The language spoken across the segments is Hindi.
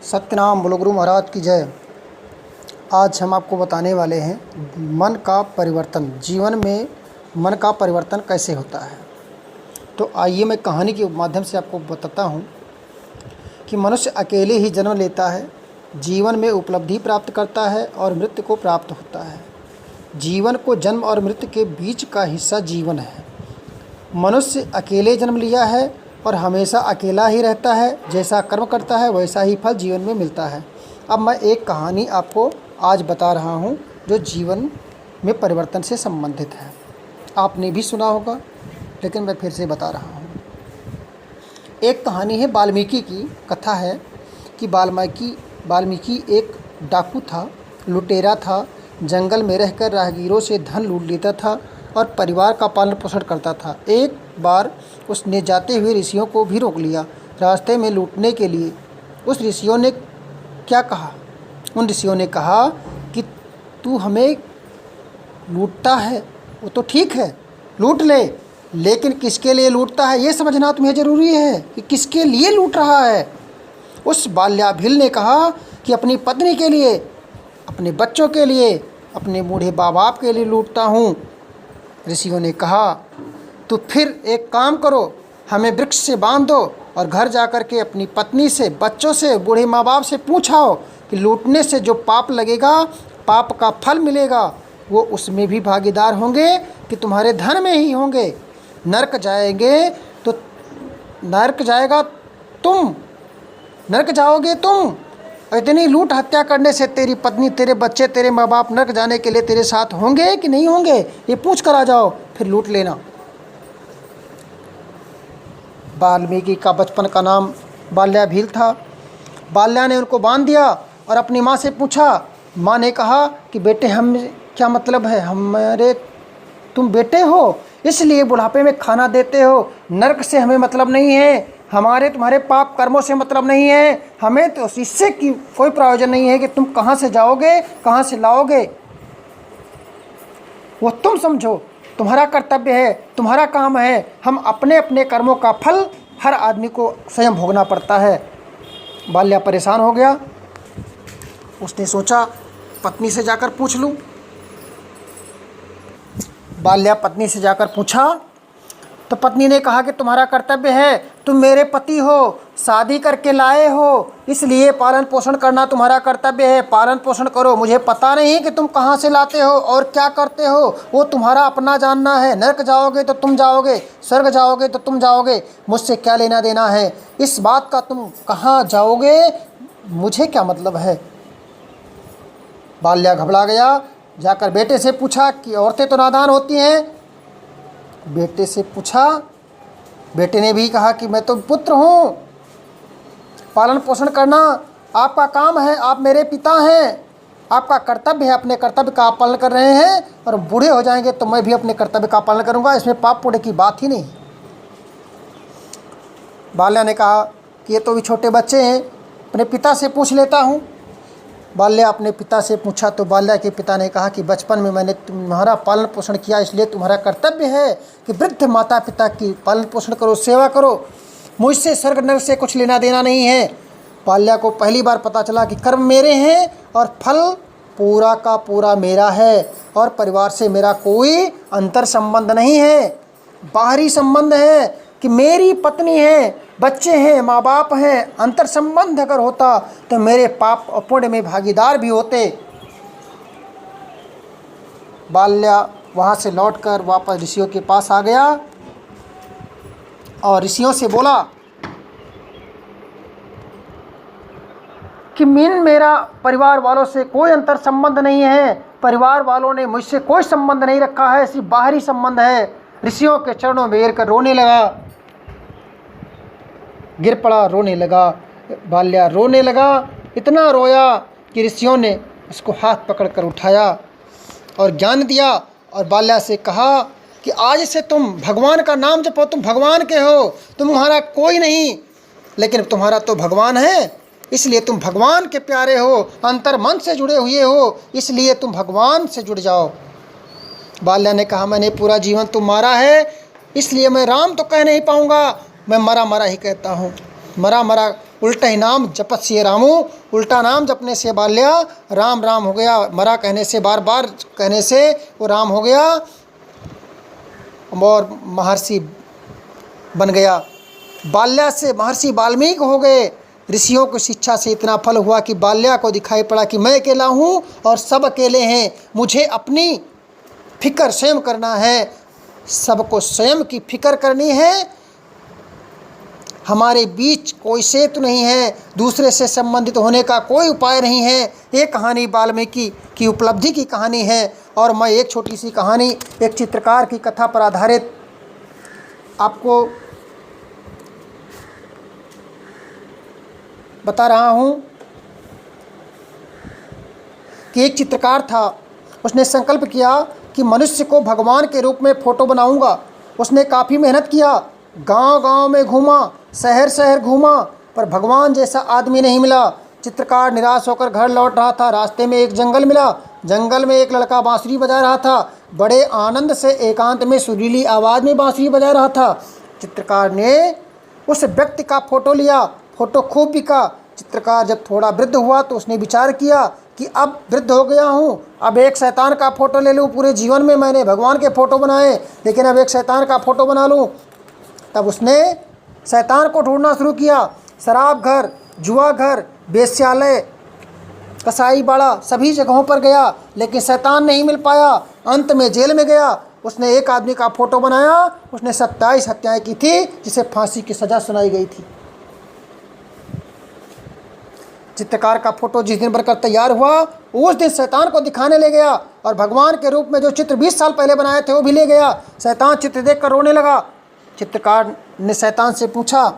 सत्यनाम बोलो गुरु महाराज की जय। आज हम आपको बताने वाले हैं मन का परिवर्तन, जीवन में मन का परिवर्तन कैसे होता है। तो आइए मैं कहानी के माध्यम से आपको बताता हूँ कि मनुष्य अकेले ही जन्म लेता है, जीवन में उपलब्धि प्राप्त करता है और मृत्यु को प्राप्त होता है। जीवन को जन्म और मृत्यु के बीच का हिस्सा जीवन है। मनुष्य अकेले जन्म लिया है और हमेशा अकेला ही रहता है। जैसा कर्म करता है वैसा ही फल जीवन में मिलता है। अब मैं एक कहानी आपको आज बता रहा हूँ जो जीवन में परिवर्तन से संबंधित है। आपने भी सुना होगा, लेकिन मैं फिर से बता रहा हूँ। एक कहानी है, वाल्मीकि की कथा है कि वाल्मीकि एक डाकू था, लुटेरा था। जंगल में रहकर राहगीरों से धन लूट लेता था और परिवार का पालन पोषण करता था। एक बार उसने जाते हुए ऋषियों को भी रोक लिया रास्ते में लूटने के लिए। उस ऋषियों ने क्या कहा? उन ऋषियों ने कहा कि तू हमें लूटता है, वो तो ठीक है, लूट ले, लेकिन किसके लिए लूटता है ये समझना तुम्हें ज़रूरी है कि किसके लिए लूट रहा है। उस बाल्याभिल ने कहा कि अपनी पत्नी के लिए, अपने बच्चों के लिए, अपने बूढ़े माँ बाप के लिए लूटता हूँ। ऋषियों ने कहा तो फिर एक काम करो, हमें वृक्ष से बांध दो और घर जाकर के अपनी पत्नी से, बच्चों से, बूढ़े माँ बाप से पूछाओ कि लूटने से जो पाप लगेगा, पाप का फल मिलेगा, वो उसमें भी भागीदार होंगे कि तुम्हारे धन में ही होंगे। नरक जाएंगे तो नरक जाएगा तुम, नरक जाओगे तुम। इतनी लूट हत्या करने से तेरी पत्नी, तेरे बच्चे, तेरे माँ बाप नरक जाने के लिए तेरे साथ होंगे कि नहीं होंगे, ये पूछ कर आ जाओ, फिर लूट लेना। वाल्मीकि का बचपन का नाम बाल्याभिल था। बाल्या ने उनको बांध दिया और अपनी माँ से पूछा। माँ ने कहा कि बेटे, हम क्या मतलब है, हमारे तुम बेटे हो इसलिए बुढ़ापे में खाना देते हो। नरक से हमें मतलब नहीं है, हमारे तुम्हारे पाप कर्मों से मतलब नहीं है, हमें तो इससे की कोई प्रयोजन नहीं है कि तुम कहाँ से जाओगे, कहाँ से लाओगे, वो तुम समझो, तुम्हारा कर्तव्य है, तुम्हारा काम है। हम अपने अपने कर्मों का फल हर आदमी को स्वयं भोगना पड़ता है। बाल्या परेशान हो गया। उसने सोचा पत्नी से जाकर पूछ लूँ। बाल्या पत्नी से जाकर पूछा तो पत्नी ने कहा कि तुम्हारा कर्तव्य है, तुम मेरे पति हो, शादी करके लाए हो, इसलिए पालन पोषण करना तुम्हारा कर्तव्य है। पालन पोषण करो, मुझे पता नहीं कि तुम कहाँ से लाते हो और क्या करते हो, वो तुम्हारा अपना जानना है। नरक जाओगे तो तुम जाओगे, स्वर्ग जाओगे तो तुम जाओगे, मुझसे क्या लेना देना है। इस बात का तुम कहाँ जाओगे मुझे क्या मतलब है। बाल्या घबरा गया। जाकर बेटे से पूछा कि औरतें तो नादान होती हैं। बेटे से पूछा, बेटे ने भी कहा कि मैं तो पुत्र हूँ, पालन पोषण करना आपका काम है, आप मेरे पिता हैं, आपका कर्तव्य है, अपने कर्तव्य का आप पालन कर रहे हैं और बूढ़े हो जाएंगे तो मैं भी अपने कर्तव्य का पालन करूँगा, इसमें पाप पुण्य की बात ही नहीं। बाल्या ने कहा कि ये तो भी छोटे बच्चे हैं, अपने पिता से पूछ लेता हूँ। बाल्या अपने पिता से पूछा तो बाल्या के पिता ने कहा कि बचपन में मैंने तुम्हारा पालन पोषण किया, इसलिए तुम्हारा कर्तव्य है कि वृद्ध माता पिता की पालन पोषण करो, सेवा करो, मुझसे स्वर्ग नरक से कुछ लेना देना नहीं है। बाल्या को पहली बार पता चला कि कर्म मेरे हैं और फल पूरा का पूरा मेरा है और परिवार से मेरा कोई अंतर संबंध नहीं है, बाहरी संबंध है कि मेरी पत्नी है, बच्चे हैं, माँ बाप हैं। अंतर संबंध अगर होता तो मेरे पाप और पुण्य में भागीदार भी होते। बाल्या वहाँ से लौटकर वापस ऋषियों के पास आ गया और ऋषियों से बोला कि मेरा परिवार वालों से कोई अंतर संबंध नहीं है, परिवार वालों ने मुझसे कोई संबंध नहीं रखा है, सिर्फ बाहरी संबंध है। ऋषियों के चरणों में गिर कर रोने लगा, गिर पड़ा, रोने लगा। बाल्या रोने लगा, इतना रोया कि ऋषियों ने उसको हाथ पकड़कर उठाया और ज्ञान दिया और बाल्या से कहा कि आज से तुम भगवान का नाम जपो, तुम भगवान के हो, तुम्हारा कोई नहीं, लेकिन तुम्हारा तो भगवान है, इसलिए तुम भगवान के प्यारे हो, अंतर मन से जुड़े हुए हो, इसलिए तुम भगवान से जुड़ जाओ। बाल्या ने कहा मैंने पूरा जीवन तो मारा है, इसलिए मैं राम तो कह नहीं पाऊँगा, मैं मरा मरा ही कहता हूँ। मरा मरा उल्टा ही नाम जपत सिय रामू। उल्टा नाम जपने से बाल्या राम राम हो गया, मरा कहने से, बार बार कहने से वो राम हो गया और महर्षि बन गया। बाल्या से महर्षि वाल्मीकि हो गए। ऋषियों की शिक्षा से इतना फल हुआ कि बाल्या को दिखाई पड़ा कि मैं अकेला हूँ और सब अकेले हैं, मुझे अपनी फिक्र स्वयं करना है, सबको स्वयं की फिक्र करनी है। हमारे बीच कोई सेतु नहीं है, दूसरे से संबंधित होने का कोई उपाय नहीं है। ये कहानी वाल्मीकि की उपलब्धि की कहानी है और मैं एक छोटी सी कहानी, एक चित्रकार की कथा पर आधारित आपको बता रहा हूँ कि एक चित्रकार था। उसने संकल्प किया कि मनुष्य को भगवान के रूप में फ़ोटो बनाऊंगा। उसने काफ़ी मेहनत किया, गांव-गांव में घूमा, शहर शहर घूमा, पर भगवान जैसा आदमी नहीं मिला। चित्रकार निराश होकर घर लौट रहा था। रास्ते में एक जंगल मिला। जंगल में एक लड़का बांसुरी बजा रहा था। बड़े आनंद से एकांत में सुरीली आवाज़ में बांसुरी बजा रहा था। चित्रकार ने उस व्यक्ति का फ़ोटो लिया। फ़ोटो खूब बिका। चित्रकार जब थोड़ा वृद्ध हुआ तो उसने विचार किया कि अब वृद्ध हो गया हूँ, अब एक शैतान का फ़ोटो ले लूँ। पूरे जीवन में मैंने भगवान के फ़ोटो बनाए, लेकिन अब एक शैतान का फ़ोटो बना लूँ। तब उसने शैतान को ढूंढना शुरू किया। शराब घर, जुआ घर, वेश्यालय, कसाई बाड़ा, सभी जगहों पर गया, लेकिन शैतान नहीं मिल पाया। अंत में जेल में गया। उसने एक आदमी का फ़ोटो बनाया। उसने 27 हत्याएँ की थी, जिसे फांसी की सज़ा सुनाई गई थी। चित्रकार का फ़ोटो जिस दिन बनकर तैयार हुआ, उस दिन शैतान को दिखाने ले गया और भगवान के रूप में जो चित्र 20 साल पहले बनाए थे वो भी ले गया। शैतान चित्र देखकर रोने लगा। चित्रकार ने शैतान से पूछा,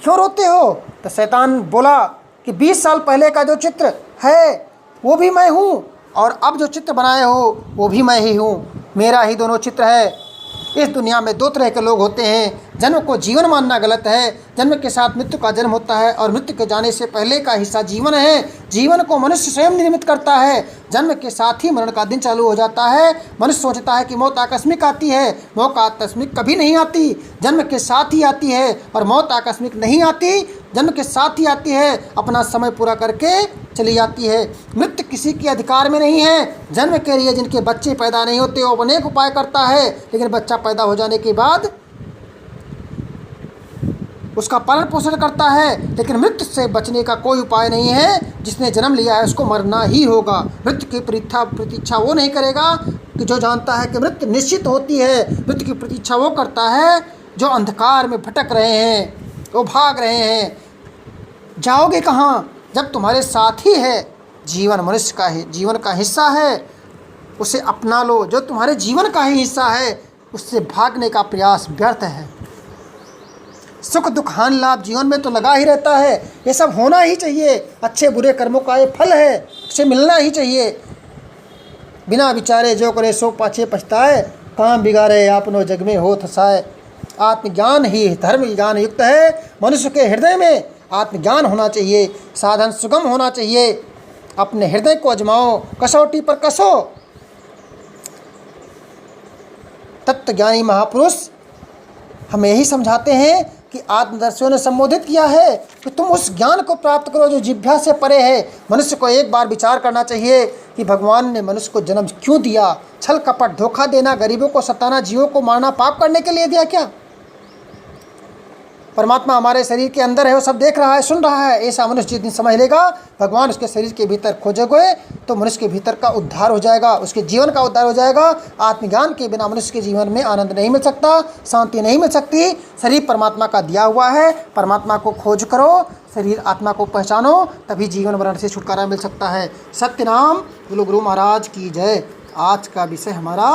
क्यों रोते हो? तो शैतान बोला कि 20 साल पहले का जो चित्र है वो भी मैं हूँ और अब जो चित्र बनाए हो वो भी मैं ही हूँ। मेरा ही दोनों चित्र है। इस दुनिया में दो तरह के लोग होते हैं। जन्म को जीवन मानना गलत है। जन्म के साथ मृत्यु का जन्म होता है और मृत्यु के जाने से पहले का हिस्सा जीवन है। जीवन को मनुष्य स्वयं निर्मित करता है। जन्म के साथ ही मरण का दिन चालू हो जाता है। मनुष्य सोचता है कि मौत आकस्मिक आती है। मौत आकस्मिक कभी नहीं आती, जन्म के साथ ही आती है। और मौत आकस्मिक नहीं आती, जन्म के साथ ही आती है, अपना समय पूरा करके चली जाती है। मृत्यु किसी के अधिकार में नहीं है। जन्म के लिए जिनके बच्चे पैदा नहीं होते वो अनेक उपाय करता है, लेकिन बच्चा पैदा हो जाने के बाद उसका पालन पोषण करता है। लेकिन मृत्यु से बचने का कोई उपाय नहीं है। जिसने जन्म लिया है उसको मरना ही होगा। मृत्यु की प्रतीक्षा वो नहीं करेगा कि जो जानता है कि मृत्यु निश्चित होती है। मृत्यु की प्रतीक्षा वो करता है जो अंधकार में भटक रहे हैं, वो भाग रहे हैं। जाओगे कहाँ जब तुम्हारे साथ ही है? जीवन मनुष्य का ही जीवन का हिस्सा है, उसे अपना लो। जो तुम्हारे जीवन का ही हिस्सा है उससे भागने का प्रयास व्यर्थ है। सुख दुख हानि लाभ जीवन में तो लगा ही रहता है। ये सब होना ही चाहिए। अच्छे बुरे कर्मों का ये फल है, इसे मिलना ही चाहिए। बिना विचारे जो करे सो पाछे पछताए, काम बिगाड़े आपनो जग में हो थसाए। आत्मज्ञान ही धर्म ज्ञान युक्त है। मनुष्य के हृदय में आत्मज्ञान होना चाहिए। साधन सुगम होना चाहिए। अपने हृदय को आजमाओ, कसौटी पर कसो। तत्वज्ञानी महापुरुष हमें यही समझाते हैं कि आत्मदर्शियों ने संबोधित किया है कि तुम उस ज्ञान को प्राप्त करो जो जिह्वा से परे है। मनुष्य को एक बार विचार करना चाहिए कि भगवान ने मनुष्य को जन्म क्यों दिया। छल कपट, धोखा देना, गरीबों को सताना, जीवों को मारना पाप करने के लिए दिया क्या? परमात्मा हमारे शरीर के अंदर है, वो सब देख रहा है, सुन रहा है। ऐसा मनुष्य जिस दिन समझ लेगा भगवान उसके शरीर के भीतर खोजोगे तो मनुष्य के भीतर का उद्धार हो जाएगा, उसके जीवन का उद्धार हो जाएगा। आत्मज्ञान के बिना मनुष्य के जीवन में आनंद नहीं मिल सकता, शांति नहीं मिल सकती। शरीर परमात्मा का दिया हुआ है, परमात्मा को खोज करो, शरीर आत्मा को पहचानो, तभी जीवन मरण से छुटकारा मिल सकता है। सत्य नाम बोलो गुरु महाराज की जय। आज का विषय हमारा